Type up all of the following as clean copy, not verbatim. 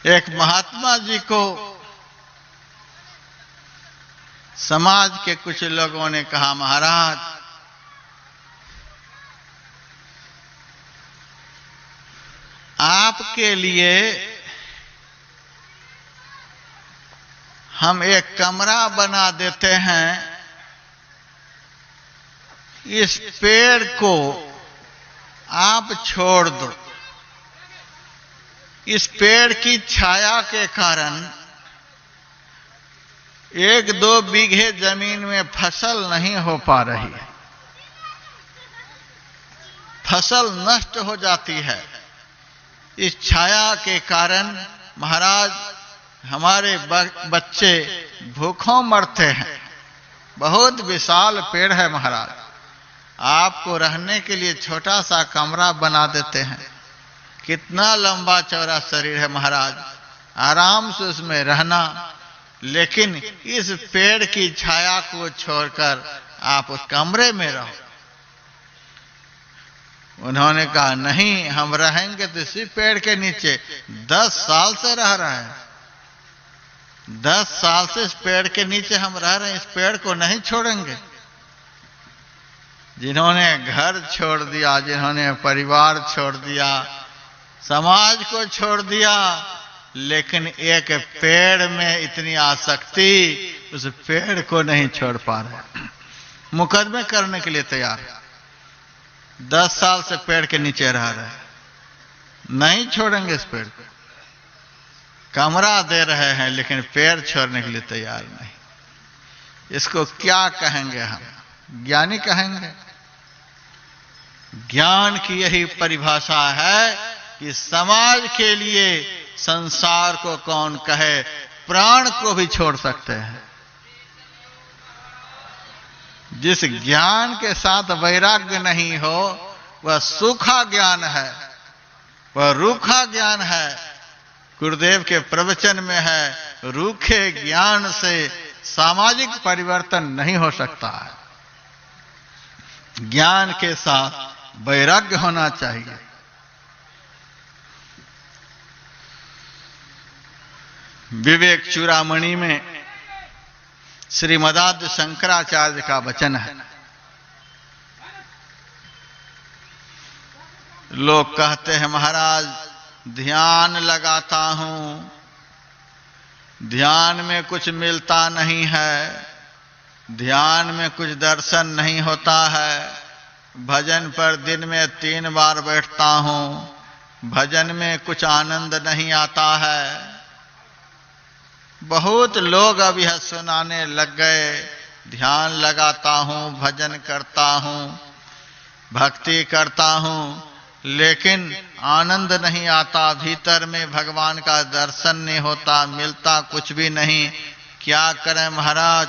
एक महात्मा जी को समाज के कुछ लोगों ने कहा, महाराज आपके लिए हम एक कमरा बना देते हैं, इस पेड़ को आप छोड़ दो। इस पेड़ की छाया के कारण 1-2 बीघे जमीन में फसल नहीं हो पा रही है, फसल नष्ट हो जाती है। इस छाया के कारण महाराज हमारे बच्चे भूखों मरते हैं। बहुत विशाल पेड़ है महाराज, आपको रहने के लिए छोटा सा कमरा बना देते हैं। कितना लंबा चौड़ा शरीर है महाराज, आराम से उसमें रहना, लेकिन इस पेड़ की छाया को छोड़कर आप उस कमरे में रहो। उन्होंने कहा नहीं, हम रहेंगे तो इसी पेड़ के नीचे। 10 साल से रह रहे हैं, 10 साल से इस पेड़ के नीचे हम रह रहे हैं, इस पेड़ को नहीं छोड़ेंगे। जिन्होंने घर छोड़ दिया, जिन्होंने परिवार छोड़ दिया, समाज को छोड़ दिया, लेकिन एक पेड़ में इतनी आसक्ति, उस पेड़ को नहीं छोड़ पा रहे, मुकदमे करने के लिए तैयार है। 10 साल से पेड़ के नीचे रह रहे, नहीं छोड़ेंगे इस पेड़ को। कमरा दे रहे हैं लेकिन पेड़ छोड़ने के लिए तैयार नहीं। इसको क्या कहेंगे हम? ज्ञानी कहेंगे। ज्ञान की यही परिभाषा है कि समाज के लिए संसार को कौन कहे, प्राण को भी छोड़ सकते हैं। जिस ज्ञान के साथ वैराग्य नहीं हो वह सूखा ज्ञान है, वह रूखा ज्ञान है। गुरुदेव के प्रवचन में है, रूखे ज्ञान से सामाजिक परिवर्तन नहीं हो सकता है। ज्ञान के साथ वैराग्य होना चाहिए। विवेक चूड़ामणि में श्रीमदाद्य शंकराचार्य का वचन है। लोग कहते हैं महाराज ध्यान लगाता हूं, ध्यान में कुछ मिलता नहीं है, ध्यान में कुछ दर्शन नहीं होता है, भजन पर दिन में 3 बार बैठता हूं, भजन में कुछ आनंद नहीं आता है। बहुत लोग अब यह सुनाने लग गए, ध्यान लगाता हूं, भजन करता हूं, भक्ति करता हूं, लेकिन आनंद नहीं आता, भीतर में भगवान का दर्शन नहीं होता, मिलता कुछ भी नहीं। क्या करें महाराज?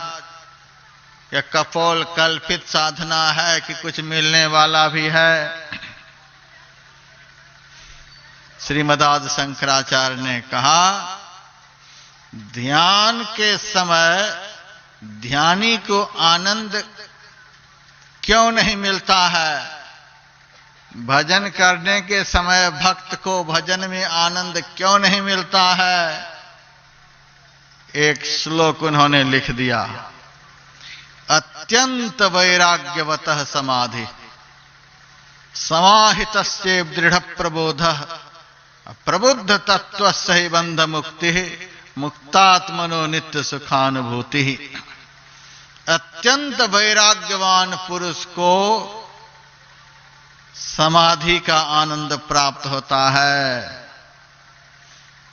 यह कपोल कल्पित साधना है कि कुछ मिलने वाला भी है? श्रीमदाद्य शंकराचार्य ने कहा ध्यान के समय ध्यानी को आनंद क्यों नहीं मिलता है? भजन करने के समय भक्त को भजन में आनंद क्यों नहीं मिलता है? एक श्लोक उन्होंने लिख दिया, अत्यंत वैराग्यवतः समाधि समाहितस्य दृढ़ प्रबोधः प्रबुद्ध तत्वस्य हि बंध मुक्ति मुक्तात्मनो नित्य सुखानुभूति। अत्यंत वैराग्यवान पुरुष को समाधि का आनंद प्राप्त होता है।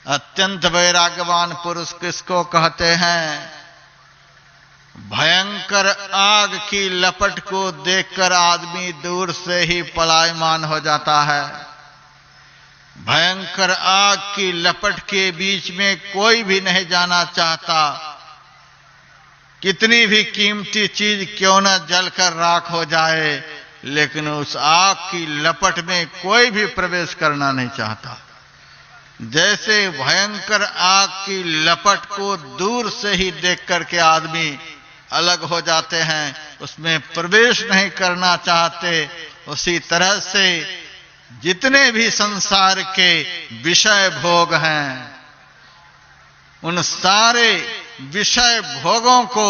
अत्यंत वैराग्यवान पुरुष किसको कहते हैं? भयंकर आग की लपट को देखकर आदमी दूर से ही पलायमान हो जाता है। भयंकर आग की लपट के बीच में कोई भी नहीं जाना चाहता। कितनी भी कीमती चीज क्यों न जलकर राख हो जाए, लेकिन उस आग की लपट में कोई भी प्रवेश करना नहीं चाहता। जैसे भयंकर आग की लपट को दूर से ही देख करके आदमी अलग हो जाते हैं, उसमें प्रवेश नहीं करना चाहते, उसी तरह से जितने भी संसार के विषय भोग हैं, उन सारे विषय भोगों को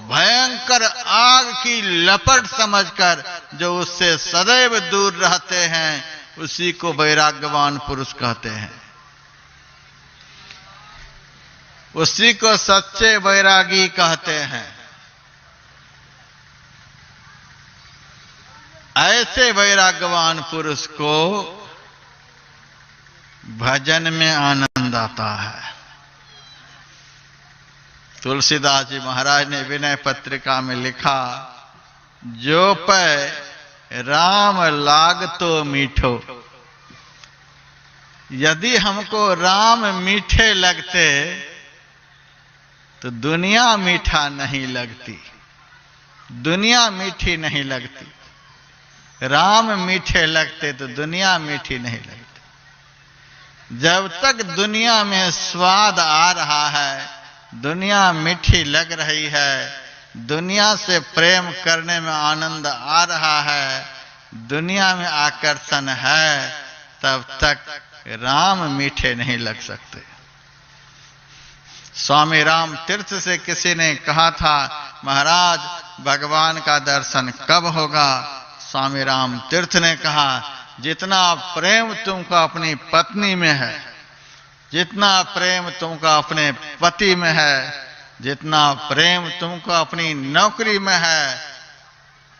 भयंकर आग की लपट समझकर जो उससे सदैव दूर रहते हैं, उसी को वैराग्यवान पुरुष कहते हैं। उसी को सच्चे वैरागी कहते हैं। ऐसे वैराग्यवान पुरुष को भजन में आनंद आता है। तुलसीदास जी महाराज ने विनय पत्रिका में लिखा, जो पै राम लाग तो मीठो। यदि हमको राम मीठे लगते तो दुनिया मीठा नहीं लगती, दुनिया मीठी नहीं लगती। राम मीठे लगते तो दुनिया मीठी नहीं लगती। जब तक दुनिया में स्वाद आ रहा है, दुनिया मीठी लग रही है, दुनिया से प्रेम करने में आनंद आ रहा है, दुनिया में आकर्षण है, तब तक राम मीठे नहीं लग सकते। स्वामी राम तीर्थ से किसी ने कहा था, महाराज भगवान का दर्शन कब होगा? स्वामी राम तीर्थ ने कहा, जितना प्रेम तुमको अपनी पत्नी में है, जितना प्रेम तुमको अपने पति में है, जितना प्रेम तुमको अपनी नौकरी में है,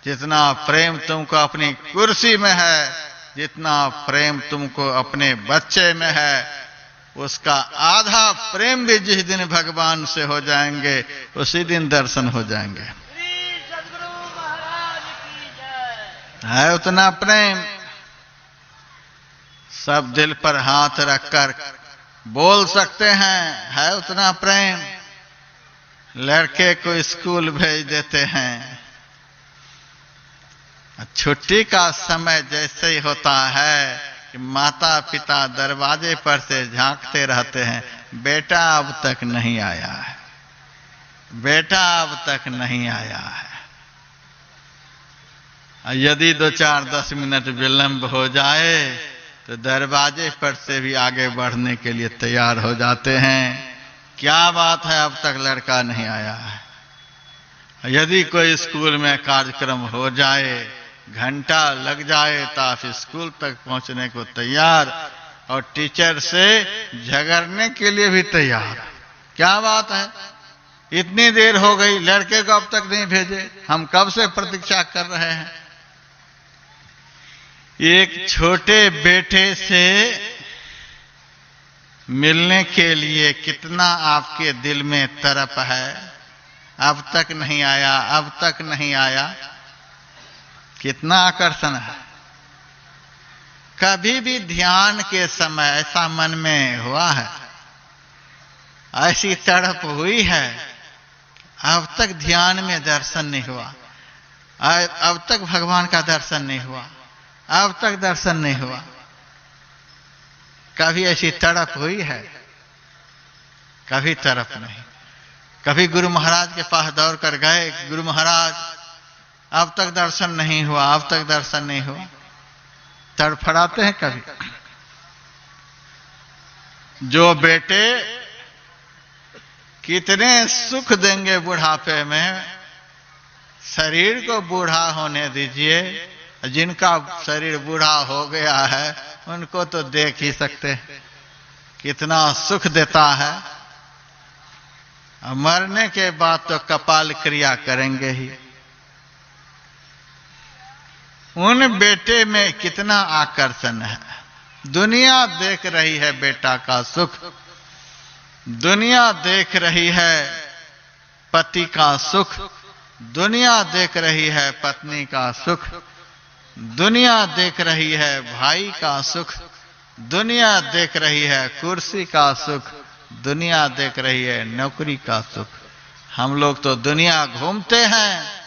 जितना प्रेम तुमको अपनी कुर्सी में है, जितना प्रेम तुमको अपने बच्चे में है, उसका आधा प्रेम भी जिस दिन भगवान से हो जाएंगे, उसी दिन दर्शन हो जाएंगे। है उतना प्रेम। सब दिल पर हाथ रखकर बोल सकते हैं, है उतना प्रेम। लड़के को स्कूल भेज देते हैं, छुट्टी का समय जैसे ही होता है कि माता पिता दरवाजे पर से झांकते रहते हैं, बेटा अब तक नहीं आया है, बेटा अब तक नहीं आया है। यदि 2-4-10 मिनट विलंब हो जाए तो दरवाजे पर से भी आगे बढ़ने के लिए तैयार हो जाते हैं। क्या बात है, अब तक लड़का नहीं आया है। यदि कोई स्कूल में कार्यक्रम हो जाए, घंटा लग जाए, तो आप स्कूल तक पहुंचने को तैयार और टीचर से झगड़ने के लिए भी तैयार। क्या बात है, इतनी देर हो गई, लड़के को अब तक नहीं भेजे, हम कब से प्रतीक्षा कर रहे हैं। एक छोटे बेटे से मिलने के लिए कितना आपके दिल में तड़प है, अब तक नहीं आया, अब तक नहीं आया, कितना आकर्षण है। कभी भी ध्यान के समय ऐसा मन में हुआ है, ऐसी तड़प हुई है, अब तक ध्यान में दर्शन नहीं हुआ, अब तक भगवान का दर्शन नहीं हुआ, अब तक दर्शन नहीं हुआ। कभी ऐसी तड़प हुई है? कभी तड़प नहीं। कभी गुरु महाराज के पास दौड़ कर गए, गुरु महाराज अब तक दर्शन नहीं हुआ, अब तक दर्शन नहीं हुआ, तड़फड़ाते हैं कभी। जो बेटे कितने सुख देंगे बुढ़ापे में, शरीर को बूढ़ा होने दीजिए, जिनका शरीर बूढ़ा हो गया है उनको तो देख ही सकते हैं कितना सुख देता है। मरने के बाद तो कपाल क्रिया करेंगे ही। उन बेटे में कितना आकर्षण है। दुनिया देख रही है बेटा का सुख, दुनिया देख रही है पति का सुख, दुनिया देख रही है पत्नी का सुख, दुनिया देख रही है भाई का सुख, दुनिया देख रही है कुर्सी का सुख, दुनिया देख रही है नौकरी का सुख। हम लोग तो दुनिया घूमते हैं,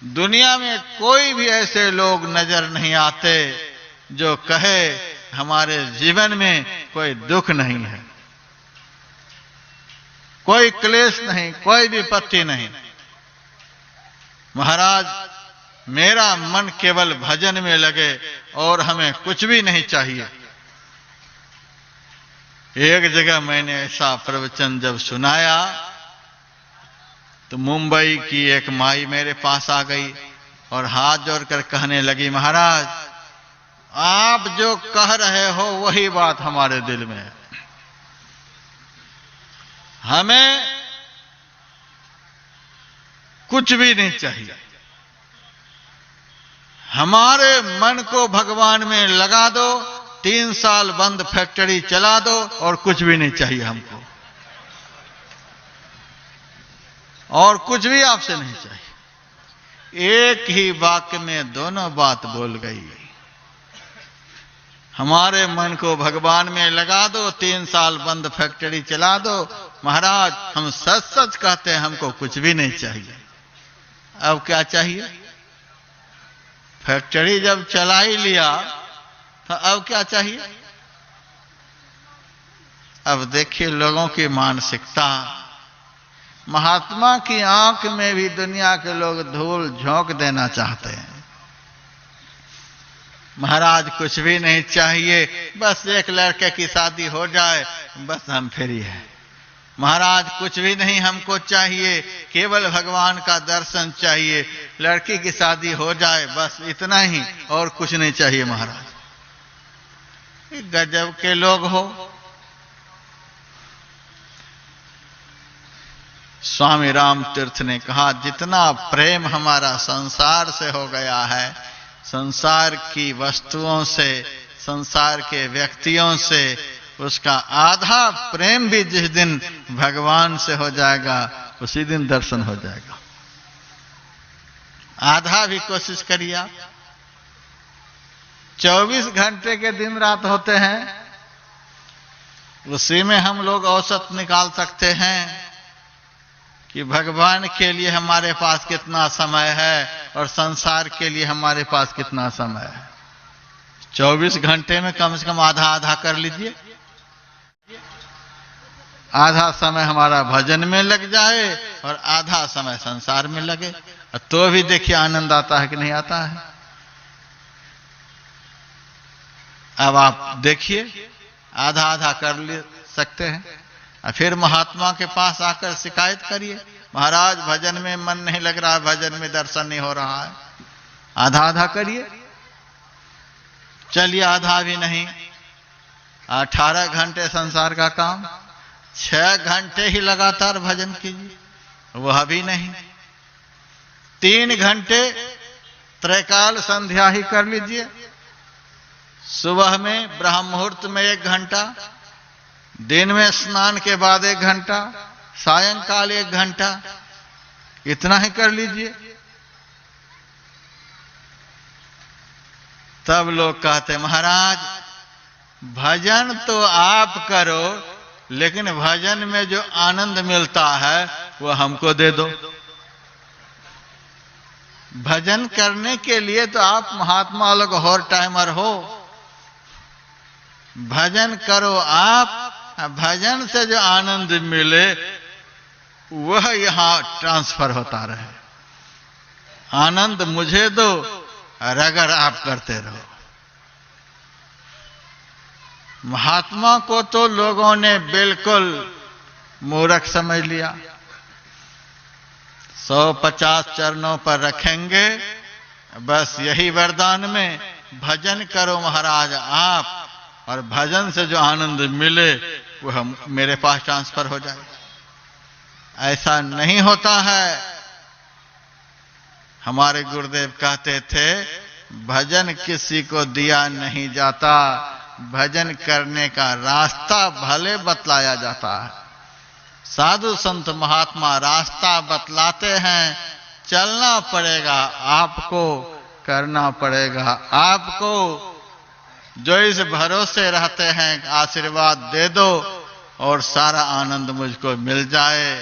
दुनिया में कोई भी ऐसे लोग नजर नहीं आते जो कहे हमारे जीवन में कोई दुख नहीं है, कोई क्लेश नहीं, कोई विपत्ति नहीं। महाराज मेरा मन केवल भजन में लगे और हमें कुछ भी नहीं चाहिए। एक जगह मैंने ऐसा प्रवचन जब सुनाया तो मुंबई की एक माई मेरे पास आ गई और हाथ जोड़कर कहने लगी, महाराज आप जो कह रहे हो वही बात हमारे दिल में है। हमें कुछ भी नहीं चाहिए, हमारे मन को भगवान में लगा दो, 3 साल बंद फैक्ट्री चला दो और कुछ भी नहीं चाहिए हमको, और कुछ भी आपसे नहीं चाहिए। एक ही वाक्य में दोनों बात बोल गई। हमारे मन को भगवान में लगा दो, 3 साल बंद फैक्ट्री चला दो। महाराज हम सच सच कहते हैं, हमको कुछ भी नहीं चाहिए। अब क्या चाहिए? फैक्ट्री जब चला ही लिया तो अब क्या चाहिए? अब देखिए लोगों की मानसिकता। महात्मा की आंख में भी दुनिया के लोग धूल झोंक देना चाहते हैं। महाराज कुछ भी नहीं चाहिए, बस एक लड़के की शादी हो जाए, बस हम फ्री है। महाराज कुछ भी नहीं हमको चाहिए, केवल भगवान का दर्शन चाहिए, लड़की की शादी हो जाए, बस इतना ही, और कुछ नहीं चाहिए। महाराज गजब के लोग हो। स्वामी राम तीर्थ ने कहा, जितना प्रेम हमारा संसार से हो गया है, संसार की वस्तुओं से, संसार के व्यक्तियों से, उसका आधा प्रेम भी जिस दिन भगवान से हो जाएगा उसी दिन दर्शन हो जाएगा। आधा भी कोशिश करिए आप। 24 घंटे के दिन रात होते हैं, उसी में हम लोग औसत निकाल सकते हैं कि भगवान के लिए हमारे पास कितना समय है और संसार के लिए हमारे पास कितना समय है। 24 घंटे में कम से कम आधा आधा कर लीजिए। आधा समय हमारा भजन में लग जाए और आधा समय संसार में लगे, तो भी देखिए आनंद आता है कि नहीं आता है। अब आप देखिए आधा आधा कर ले सकते हैं, और फिर महात्मा के पास आकर शिकायत करिए, महाराज भजन में मन नहीं लग रहा है, भजन में दर्शन नहीं हो रहा है। आधा आधा करिए। चलिए आधा भी नहीं, 18 घंटे संसार का काम, 6 घंटे ही लगातार भजन कीजिए, वह भी नहीं। 3 घंटे त्रैकाल संध्या ही कर लीजिए। सुबह में ब्रह्म मुहूर्त में 1 घंटा, दिन में स्नान के बाद 1 घंटा, सायंकाल 1 घंटा, इतना ही कर लीजिए। तब लोग कहते, महाराज भजन तो आप करो, लेकिन भजन में जो आनंद मिलता है वो हमको दे दो। भजन करने के लिए तो आप महात्मा लोग और टाइमर हो। भजन करो आप, भजन से जो आनंद मिले वह यहां ट्रांसफर होता रहे। आनंद मुझे दो और अगर आप करते रहो। महात्मा को तो लोगों ने बिल्कुल मूर्ख समझ लिया। 150 चरणों पर रखेंगे, बस यही वरदान में भजन करो महाराज आप, और भजन से जो आनंद मिले वह मेरे पास ट्रांसफर हो जाए। ऐसा नहीं होता है। हमारे गुरुदेव कहते थे, भजन किसी को दिया नहीं जाता, भजन करने का रास्ता भले बतलाया जाता है। साधु संत महात्मा रास्ता बतलाते हैं, चलना पड़ेगा आपको, करना पड़ेगा आपको। जो इस भरोसे रहते हैं आशीर्वाद दे दो और सारा आनंद मुझको मिल जाए,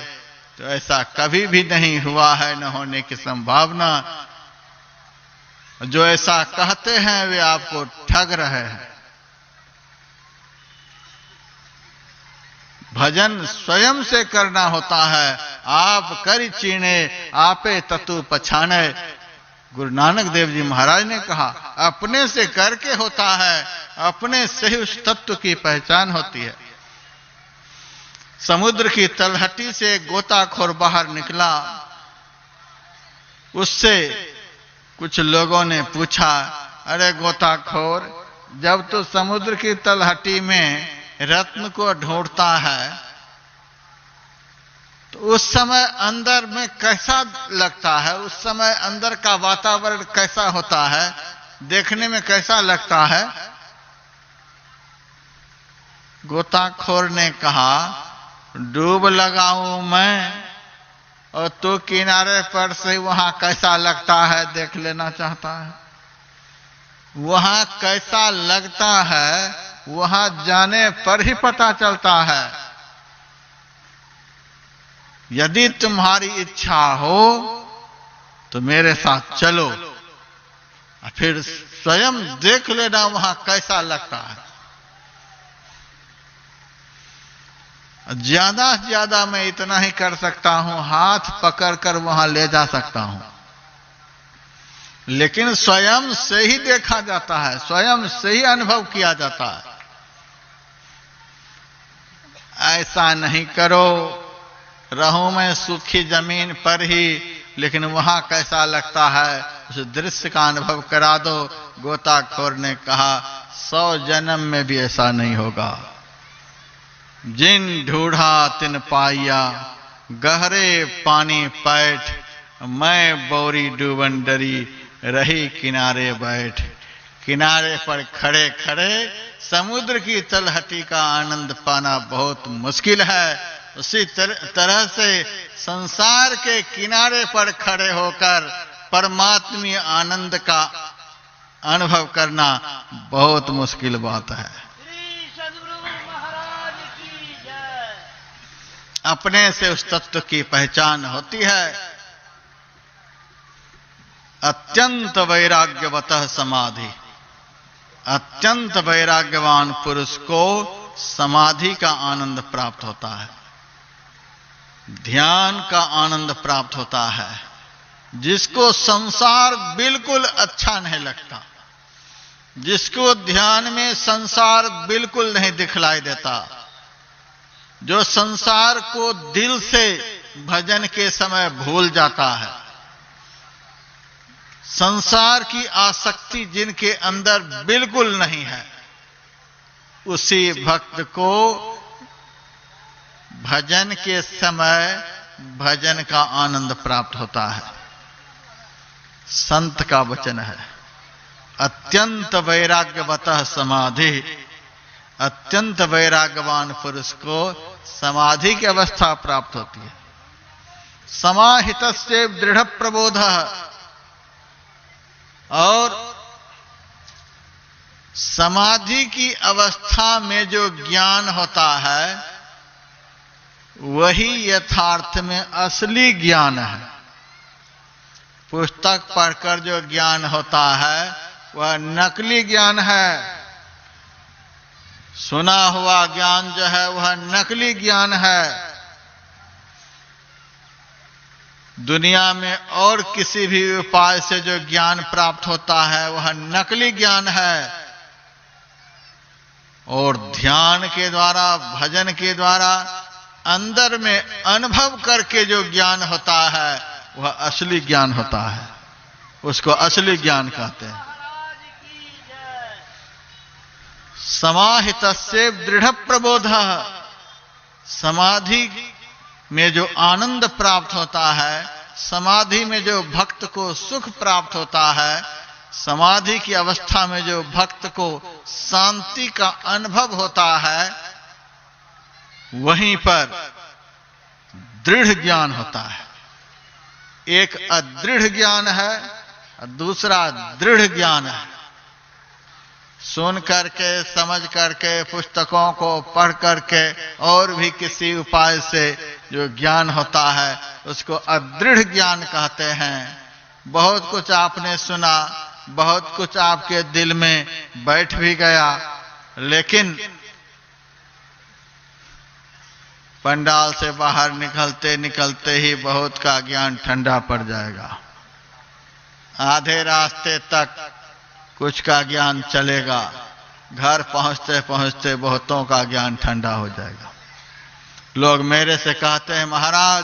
तो ऐसा कभी भी नहीं हुआ है, न होने की संभावना। जो ऐसा कहते हैं वे आपको ठग रहे हैं। भजन स्वयं से करना होता है। आप करि चीणे आपे ततु पछाने। गुरु नानक देव जी महाराज ने कहा, अपने से करके होता है, अपने से ही उस तत्व की पहचान होती है। समुद्र की तलहटी से गोताखोर बाहर निकला। उससे कुछ लोगों ने पूछा, अरे गोताखोर, जब तू समुद्र की तलहटी में रत्न को ढूंढता है तो उस समय अंदर में कैसा लगता है? उस समय अंदर का वातावरण कैसा होता है? देखने में कैसा लगता है? गोताखोर ने कहा, डूब लगाऊं मैं और तू किनारे पर से वहां कैसा लगता है देख लेना चाहता है। वहां कैसा लगता है वहां जाने पर ही पता चलता है। यदि तुम्हारी इच्छा हो तो मेरे साथ चलो, फिर स्वयं देख लेना वहां कैसा लगता है। ज्यादा से ज्यादा मैं इतना ही कर सकता हूं, हाथ पकड़कर वहां ले जा सकता हूं, लेकिन स्वयं से ही देखा जाता है, स्वयं से ही अनुभव किया जाता है। ऐसा नहीं करो, रहूं मैं सूखी जमीन पर ही, लेकिन वहां कैसा लगता है उस दृश्य का अनुभव करा दो। गोताखोर ने कहा, 100 जन्म में भी ऐसा नहीं होगा। जिन ढूढ़ा तिन पाइया, गहरे पानी पैठ, मैं बोरी डूबन डरी, रही किनारे बैठ। किनारे पर खड़े खड़े समुद्र की तलहटी का आनंद पाना बहुत मुश्किल है। उसी तरह से संसार के किनारे पर खड़े होकर परमात्मी आनंद का अनुभव करना बहुत मुश्किल बात है। अपने से उस तत्व की पहचान होती है। अत्यंत वैराग्यवतः समाधि, अत्यंत वैराग्यवान पुरुष को समाधि का आनंद प्राप्त होता है, ध्यान का आनंद प्राप्त होता है। जिसको संसार बिल्कुल अच्छा नहीं लगता, जिसको ध्यान में संसार बिल्कुल नहीं दिखलाई देता, जो संसार को दिल से भजन के समय भूल जाता है, संसार की आसक्ति जिनके अंदर बिल्कुल नहीं है, उसी भक्त को भजन के समय भजन का आनंद प्राप्त होता है। संत का वचन है, अत्यंत वैराग्यवतः समाधि। अत्यंत वैराग्यवान पुरुष को समाधि की अवस्था प्राप्त होती है। समाहितस्य दृढ़ प्रबोधः, और समाधि की अवस्था में जो ज्ञान होता है वही यथार्थ में असली ज्ञान है। पुस्तक पढ़कर जो ज्ञान होता है वह नकली ज्ञान है। सुना हुआ ज्ञान जो है वह नकली ज्ञान है। दुनिया में और किसी भी उपाय से जो ज्ञान प्राप्त होता है वह नकली ज्ञान है। और ध्यान के द्वारा, भजन के द्वारा अंदर में अनुभव करके जो ज्ञान होता है वह असली ज्ञान होता है। उसको असली ज्ञान कहते हैं। समाहितस्य दृढ़ प्रबोधः, समाधि में जो आनंद प्राप्त होता है, समाधि में जो भक्त को सुख प्राप्त होता है, समाधि की अवस्था में जो भक्त को शांति का अनुभव होता है, वहीं पर दृढ़ ज्ञान होता है। एक अदृढ़ ज्ञान है और दूसरा दृढ़ ज्ञान है। सुन करके, समझ करके, पुस्तकों को पढ़ करके और भी किसी उपाय से जो ज्ञान होता है उसको अदृढ़ ज्ञान कहते हैं। बहुत कुछ आपने सुना, बहुत कुछ आपके दिल में बैठ भी गया, लेकिन पंडाल से बाहर निकलते निकलते ही बहुत का ज्ञान ठंडा पड़ जाएगा। आधे रास्ते तक कुछ का ज्ञान चलेगा, घर पहुंचते पहुंचते बहुतों का ज्ञान ठंडा हो जाएगा। लोग मेरे से कहते हैं महाराज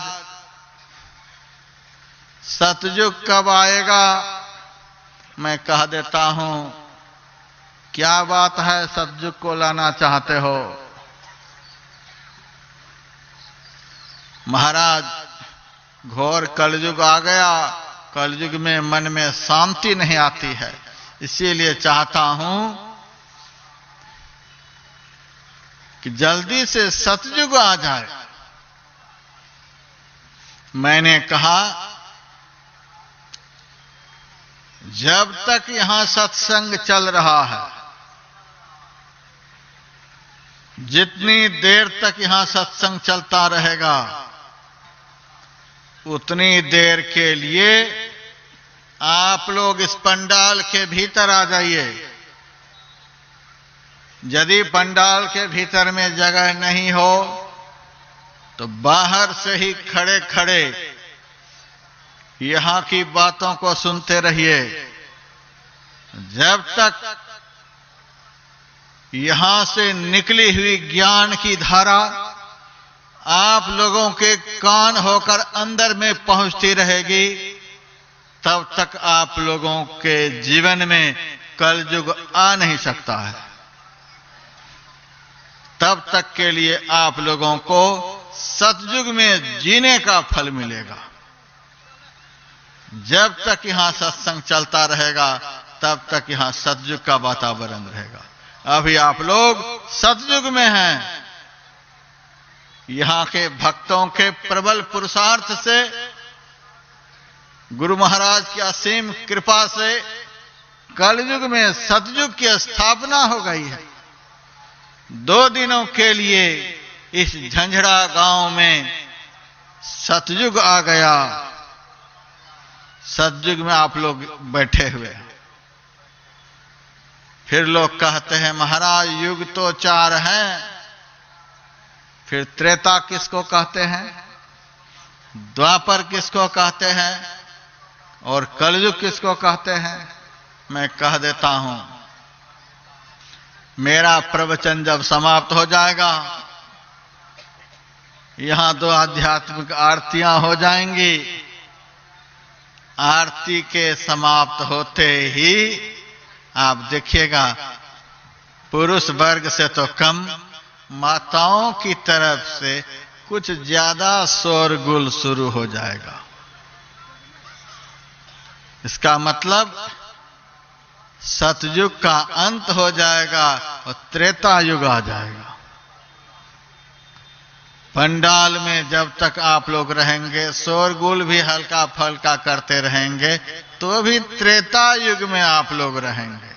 सतयुग कब आएगा? मैं कह देता हूं क्या बात है, सतयुग को लाना चाहते हो? महाराज घोर कलयुग आ गया, कलयुग में मन में शांति नहीं आती है, इसीलिए चाहता हूं कि जल्दी से सतयुग आ जाए। मैंने कहा जब तक यहां सत्संग चल रहा है, जितनी देर तक यहां सत्संग चलता रहेगा उतनी देर के लिए आप लोग इस पंडाल के भीतर आ जाइए। यदि पंडाल के भीतर में जगह नहीं हो तो बाहर से ही खड़े खड़े यहां की बातों को सुनते रहिए। जब तक यहां से निकली हुई ज्ञान की धारा आप लोगों के कान होकर अंदर में पहुंचती रहेगी, तब तक आप लोगों के जीवन में कलयुग आ नहीं सकता है। तब तक के लिए आप लोगों को सतयुग में जीने का फल मिलेगा। जब तक यहां सत्संग चलता रहेगा तब तक यहां सतयुग का वातावरण रहेगा। अभी आप लोग सतयुग में हैं। यहां के भक्तों के प्रबल पुरुषार्थ से, गुरु महाराज की असीम कृपा से कलयुग में सतयुग की स्थापना हो गई है। 2 दिनों के लिए इस झंझड़ा गांव में सतयुग आ गया। सतयुग में आप लोग बैठे हुए हैं। फिर लोग कहते हैं महाराज युग तो 4 हैं, फिर त्रेता किसको कहते हैं, द्वापर किसको कहते हैं और कलयुग किसको कहते हैं? मैं कह देता हूं, मेरा प्रवचन जब समाप्त हो जाएगा, यहां 2 आध्यात्मिक आरतियां हो जाएंगी। आरती के समाप्त होते ही आप देखिएगा पुरुष वर्ग से तो कम माताओं की तरफ से कुछ ज्यादा शोरगुल शुरू हो जाएगा। इसका मतलब सतयुग का अंत हो जाएगा और त्रेता युग आ जाएगा। पंडाल में जब तक आप लोग रहेंगे, शोरगुल भी हल्का फल्का करते रहेंगे, तो भी त्रेता युग में आप लोग रहेंगे।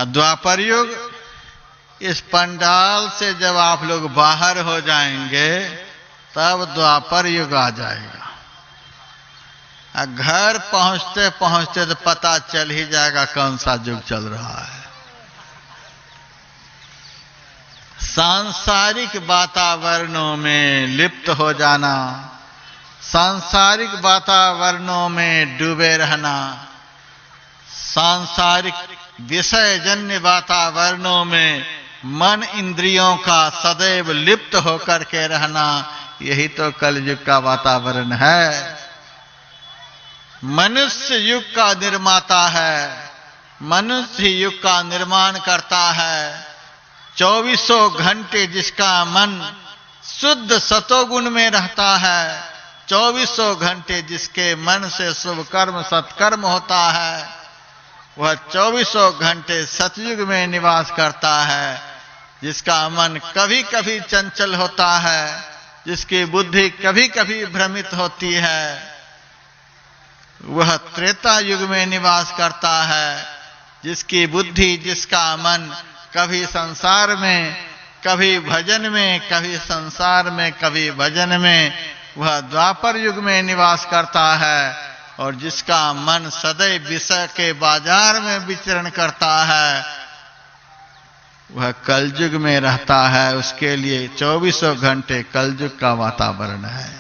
द्वापर युग, इस पंडाल से जब आप लोग बाहर हो जाएंगे तब द्वापर युग आ जाएगा। घर पहुंचते पहुंचते तो पता चल ही जाएगा कौन सा युग चल रहा है। सांसारिक वातावरणों में लिप्त हो जाना, सांसारिक वातावरणों में डूबे रहना, सांसारिक विषयजन्य वातावरणों में मन इंद्रियों का सदैव लिप्त होकर के रहना, यही तो कलयुग का वातावरण है। मनुष्य युग का निर्माता है, मनुष्य युग का निर्माण करता है। 24 घंटे जिसका मन शुद्ध सतोगुण में रहता है, 24 घंटे जिसके मन से शुभ कर्म सत्कर्म होता है, वह 24 घंटे सतयुग में निवास करता है। जिसका मन कभी कभी चंचल होता है, जिसकी बुद्धि कभी कभी भ्रमित होती है, वह त्रेता युग में निवास करता है। जिसकी बुद्धि, जिसका मन कभी संसार में, कभी भजन में, कभी संसार में, कभी भजन में, वह द्वापर युग में निवास करता है। और जिसका मन सदैव विषय के बाजार में विचरण करता है, वह कलयुग में रहता है। उसके लिए 24 घंटे कलयुग का वातावरण है।